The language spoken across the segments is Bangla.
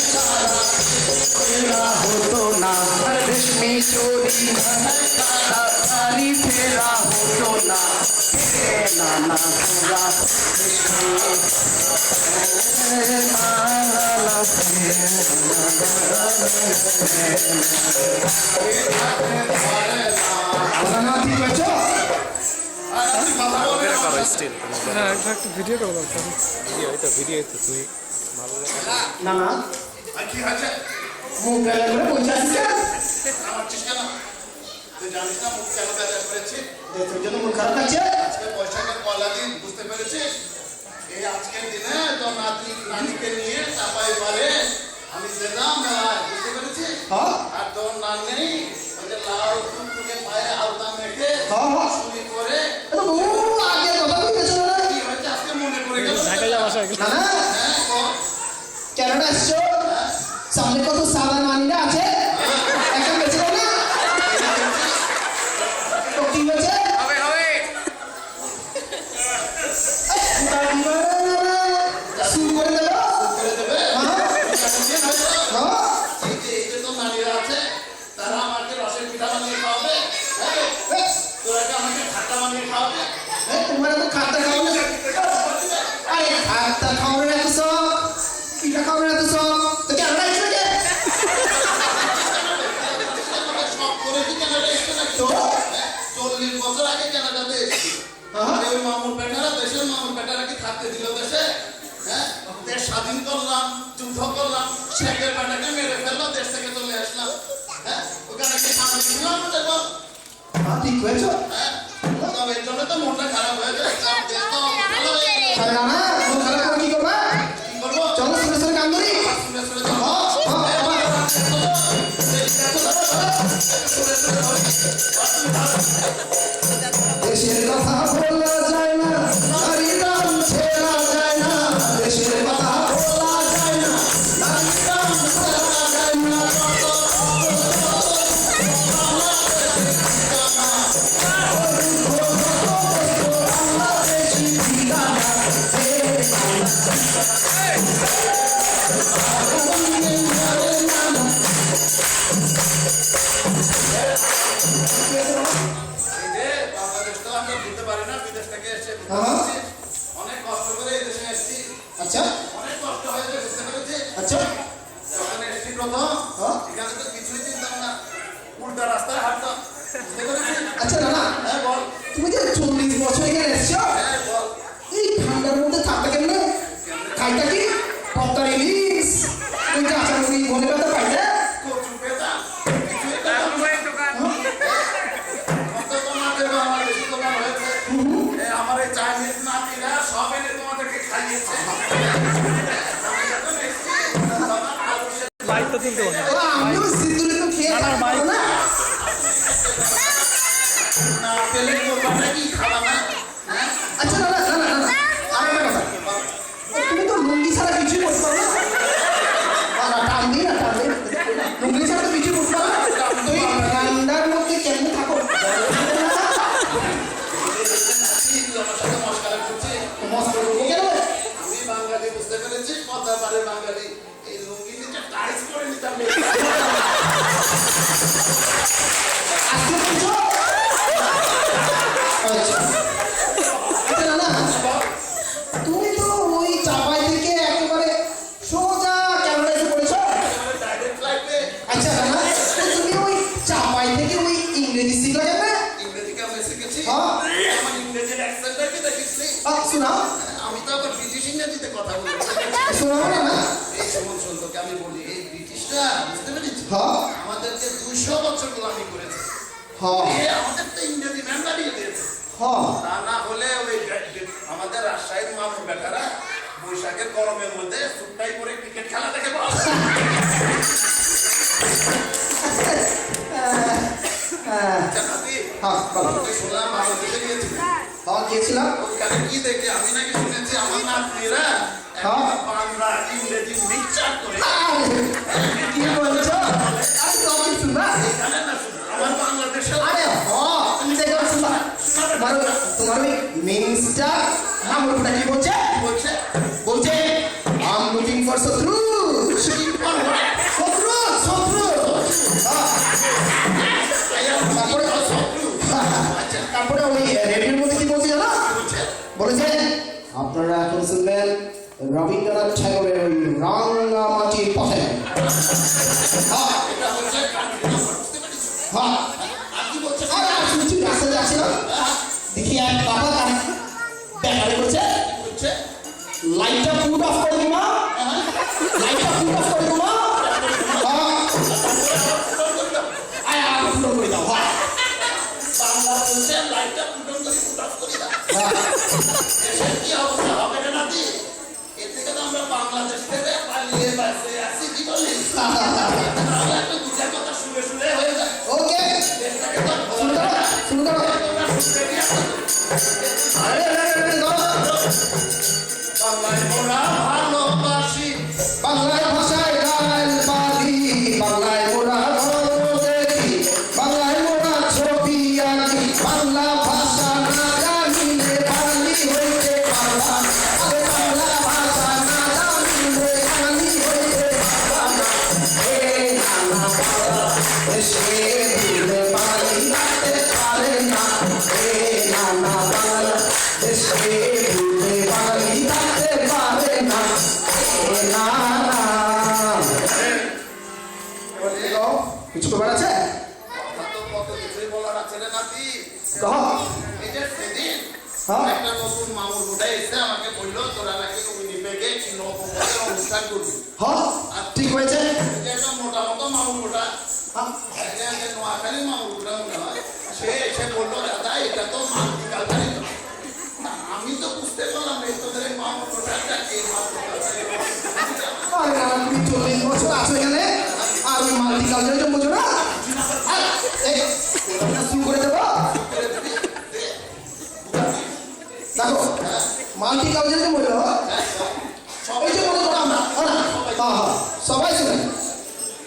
फेरा होतो ना रेशमी चोरी सारी फेरा होतो ना नाना पूरा ভিডিও করো ভিডিও তুই না না মুখ বেলা করে পৌঁছাচ্ছিস আমার চেষ্টা না তুই জানিস না মুখ কেন বেলা করেছি তোর জন্য মন খারাপ লাগছে আজকে বৈশাখের পয়লা দিন বুঝতে পেরেছিস এই আজকের দিনে তোর নানিকে নিয়ে চাপাই পারে আমি যেতাম মেলায় বুঝতে পেরেছিস আর তোর নানি ওই যে লাল টুকটুকে পায়ে আলতা মেখে শুনি করে আগে কথা বলতেছিল না কি হয়েছে আজকে মনে পড়ে গেল কেনটা আসছো সামনে কত সাদা নানিরা আছে একটা বেঁচে না তো কি হয়েছে শুরু করে দেবো এই যে তোর নানিরা আছে তারা আমাকে রসের পিঠা বানিয়ে খাওয়াবে তোরা আমাকে ঠাট্টা বানিয়ে খাওয়াবে তোমার তো খাতা খাওয়ানো আরে খাতা খাওয়ানোর এত শখ পিঠা খাওয়ানোর এত শখ তো কেন রাখছো যে সব করেছি কেনাডা এসছে না তো 40 বছর আগে কেনাডাতে এসেছি আরে ওই মামুর বেটারা দেশের মামুর বেটারা কি থাকতে দিল দেশে হ্যাঁ দেশ স্বাধীন করলাম যুদ্ধ করলাম শেখের বেটাকে মেরে ফেললাম দেশ থেকে চলে আসলাম হ্যাঁ ওখানে কি খানা ছিল আমাদের বল ঠিক হয়েছো হ্যাঁ তবে এর জন্য তো মনটা খারাপ হয়ে যায় সব দেশ তো ভালো হয়ে গেল আরে না মন খারাপ করে কি করবা কি করবো চলো সুরে সুরে গান করি শুনে শুনে যাবো দেশের কথা বলা যায় না নারীর নাম ছেড়া যায় না দেশের কথা বলা যায় না নারীর নাম ছেড়া যায় না বাংলাদেশ তো আমরা বুঝতে পারি না বিদেশ থেকে এসে অনেক কষ্ট করে এই দেশে এসেছি আচ্ছা অনেক কষ্ট হয়েছে বুঝতে পেরেছি আচ্ছা যখন এসেছি প্রথম এখানে তো কিছুই চিনতাম না উল্টা রাস্তায় হাঁটতাম বুঝতে পেরেছি আচ্ছা না হ্যাঁ বল তুমি যে 40 বছর এখানে এসছো হ্যাঁ বল এই ঠান্ডার মধ্যে থাকতে কেমনে খাইটা কি পপকর্ন ইলিশ ওই যে আচার মুড়ি মনে কথা পাইতে কচু পেতাম কিছুই পেতাম কত তোমাদের বাংলাদেশি দোকান হয়েছে আমার এই চাইনিজ নাতিরা সব এনে তোমাদেরকে খাইয়েছে আমি যখন এসেছি তখন আলু সেদ্ধ বাইক তো তুলতে হবে আমিও সিদ্ধুলি তো খেয়ে আমার বাইক না না পেলে করবা নাকি খাবা না হ্যাঁ আচ্ছা না আর একটা কথা তুমি তো লুঙ্গি ছাড়া কিছুই করতে পারো না টান দিই না লুঙ্গি ছাড়া তো কিছুই করতে পারো না তুমি ঠান্ডার মধ্যে কেমন থাকো আমার সাথে মস্কারা করছে মস্ত করবো কেন আমি বাঙালি বুঝতে পেরেছি কথা পারে বাঙালি এই লুঙ্গি নিচে টাইস করে নিতাম আজকে বুঝছো আচ্ছা আচ্ছা না তুমি তো ওই চাপাই থেকে একেবারে সোজা ক্যানাডা এসে পড়েছো ডাইরেক্ট ফ্লাইটে আচ্ছা না তুমি ওই চাপাই থেকে ওই ইংরেজি শিখলা কেন ইংরেজি কেমন শিখেছি হ্যাঁ। আমার ইংরেজির অ্যাকসেন্টটা কি দেখিসনি শোনাও আমি তো আবার ব্রিটিশ ইংরেজিতে কথা বলি শোনাও না এই সমন তোকে আমি বলি এই ব্রিটিশরা বুঝতে পেরেছি হ্যাঁ আমাদেরকে 200 বছর গোলামি করেছে হ্যাঁ আমাদের তো ইংরেজি ম্যাম দাঁড়িয়ে দিয়েছে হ্যাঁ তা না হলে ওই আমাদের রাজশাহীর মামুর বেটারা বৈশাখের গরমের মধ্যে সুটটাই পরে ক্রিকেট খেলা দেখে বল শুনলাম বাংলাদেশে গিয়েছি গিয়েছিলাম ওখানে কি দেখে আমি নাকি শুনেছি আমার নাতনিরা বাংলা ইংরেজি মিক্সচার করে কি বলছো এখানে না শুধু আমার বাংলাদেশে আরে তুমি দেখো শুনবা তোমার ওই মিনিস্টার মামুরটা কি বলছে বলছে বলছে আই এম লুকিং ফর শত্রু সেই তারপরে ওই রেডিওর মধ্যে কি বলছে জানো? বলেছে আপনারা এখন শুনবেন রবীন্দ্রনাথ ঠাকুরের ওই রাঙ্গামাটির পথে। হ্যাঁ এটা হচ্ছে কান্ট্রি নাম্বার, বুঝতে পেরেছো? হ্যাঁ আর কি বলছে? শুনছি রাস্তাতে আসছিলাম, দেখি এক বাবা তার ব্যাপারে বলছে বলছে লাইটটা ফুট অফ করে দিও মা, লাইটটা ফুট অফ করে দিও মা। আয় আয় ফুট করে দাও। হ্যাঁ বাংলা বলছে লাইটটা ফুটন করে ফুট অফ করে দাও। দেশের কি অবস্থা হবে রে নাতি? এর থেকে তো আমরা বাংলাদেশ থেকে পালিয়ে বাঁচে আছি, কি বলিস? তাহলে একটা দুটা কথা শুনে শুনে হয়ে যায়। ওকে দেশটাকে তো শুরু করো শুরু করো। তোমরা শুনতে নিয়ে আসো। আরে বাংলায় মোরা ভালোবাসি, বাংলায় ভাষায় গান বাঁধি, বাংলায় মোরা গল্প দেখি, বাংলায় মোরা ছবি আঁকি, বাংলা ভাষা না জানিলে বাঙালি হইতে পারবা না। আরে বাংলা ভাষা না জানিলে বাঙালি হইতে পারবা না। এ নানা বাংলাদেশে দিলে বাঙালি থাকতে পারে না। এ নানা বাংলাদেশে দিলে বাঙালি থাকতে পারে না। এ নানা কিছু খবর আছে? কথা তো কত কিছুই বলার আছে রে নাতি। কহ। এই যে সেদিন হ্যাঁ। একটা নতুন মামুর বুড়া এসে আমাকে বললো তোরা নাকি উইনিপেগে কি নববর্ষের অনুষ্ঠান করবি। হ্যাঁ ঠিক হয়েছে। এই যে একটা মোটা মতো মামুর বুড়া, হ্যাঁ, নোয়াখালী মামুর বুড়া মনে হয়, সে এসে বললো দাদা এটা তো মাল্টিকালচারি। আমি তো বুঝতে পারলাম এই তোদের এই মামুর বুড়াটা কে মাল্টিকালচারি। আরে না, তুমি 40 বছর আছো এখানে আর ওই মাল্টিকালচারাল বোঝো না? আরে, এই ওটা শুরু করে দেবো। দেখো মাল্টিকালচারাল বললো ওই যে বললো আমরা হ্যাঁ হ্যাঁ সবাই শুনে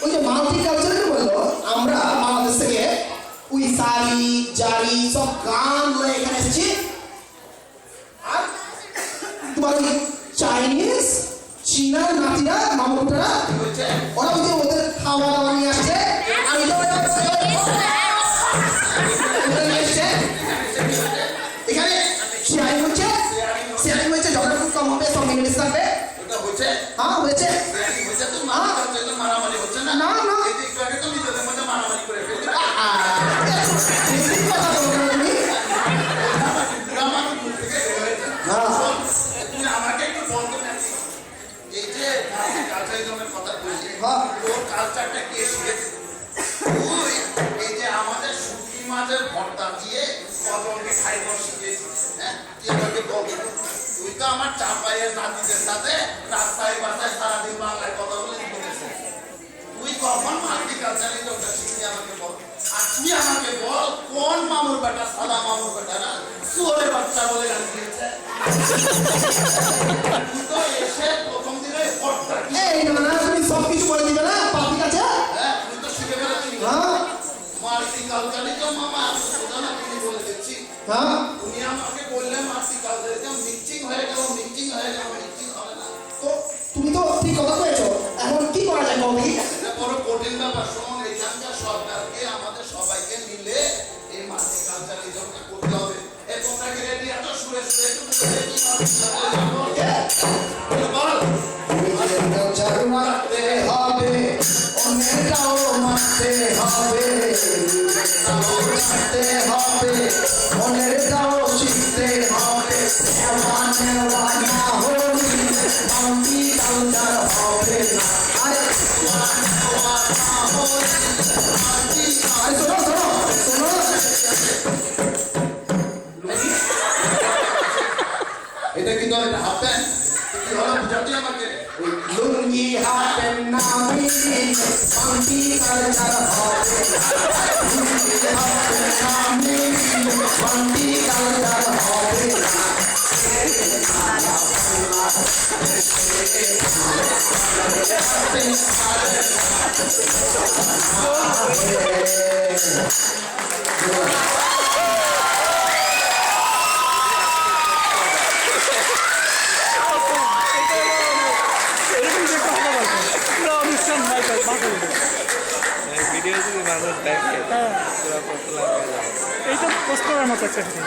ওই যে মাল্টিকালচারাল বললো আমরা বাংলাদেশ থেকে ওই শাড়ি জারি সব গান লয়ে এখানে এসেছি। আর তোমার ওই চাইনিজ চীনা নাতিরা মামুটারা ওরা ওই যে ওদের খাওয়া দাওয়া নিয়ে আসছে। আমি তো এখানে শেয়ারিং হচ্ছে, শেয়ারিং হচ্ছে, ঝগড়া খুব কম হবে, সব মিলেমিশে থাকবে। ওটা হচ্ছে হ্যাঁ হয়েছে। হচ্ছে তো মারামারি হচ্ছে না। না না এই যে একটু আগে তো নিজেদের মধ্যে মারামারি করে ফেলবে। বেশি কথা বলো না তুমি। বুড়া মানুষ দূর থেকে বের হয়ে যায়। হ্যাঁ শোন, তুমি আমাকে একটু বলতো নাকি এই যে কালচারিজমের কথা বলছি, হ্যাঁ। তোর কালচারটা কে শিখেছে? তুই এই যে আমাদের শুটকি মাছের ভর্তা দিয়ে কজনকে খাইব শিখেছিস, হ্যাঁ? তুই আমাকে বল দেখি। তুই তো আমার চাপাইয়ের নাতিদের সাথে রাস্তায় বাসায় সারাদিন বাংলায় কথা বলে বলেছিস। তুই কখন মাল্টিকালচারিজমটা শিখলি আমাকে বল। আর তুই আমাকে বল কোন মামুর বেটা সাদা মামুর বেটারা চোরে বাচ্চা বলে গান দিয়েছে। তুই তো এসে প্রথম দিনে ভর্তা কি, এই না না তুমি সব কিছু বলে দিবে না পাপির কাছে। হ্যাঁ তুই তো শিখে ফেলেছিস। হ্যাঁ মাল্টিকালচারিজম মামা সোজা না তুমি বলে দিচ্ছি। হ্যাঁ তুমি আমাকে বললে মাল্টিকালচারিজম মিক্সিং হয়ে গেল, মিক্সিং হয়ে গেল, মিক্সিং হবে না। তো তুমি তো ঠিক কথা বলেছো, এখন কি করা যায় বল দেখি। এটা বড় কঠিন ব্যাপার। শোন, এখানকার সরকারকে আমাদের সবাইকে মিলে এই মাল্টিকালচারিজমটা করতে হবে। এই তোমরা কি রেডি আছো? সুরে সুরে একটু বলে দে কি মাল্টিকালচারিজম বল। চালু রাখতে হবে, অন্যটাও মারতে হবে, রাখতে হবে, অন্যটাও শিখতে হবে। মানে না হলে মাল্টিকালচার হবে না। আরে শোনো শোনো শোনো, এটা কি তোর একটা হাফ প্যান্ট? কি হলো বুঝাতে আমাকে? লুঙ্গি হাতের নামি মাল্টিকালচার হবে না। লুঙ্গি হাতের নামি মাল্টিকালচার হবে না। এরকম দেখতে হবে না। পুরো অনুষ্ঠান মাথা ভিডিও মানুষ দেখে হ্যাঁ পুরো পপুলার হয়ে যাবে। এই তো পোস্ট করার মতো একটা ভিডিও।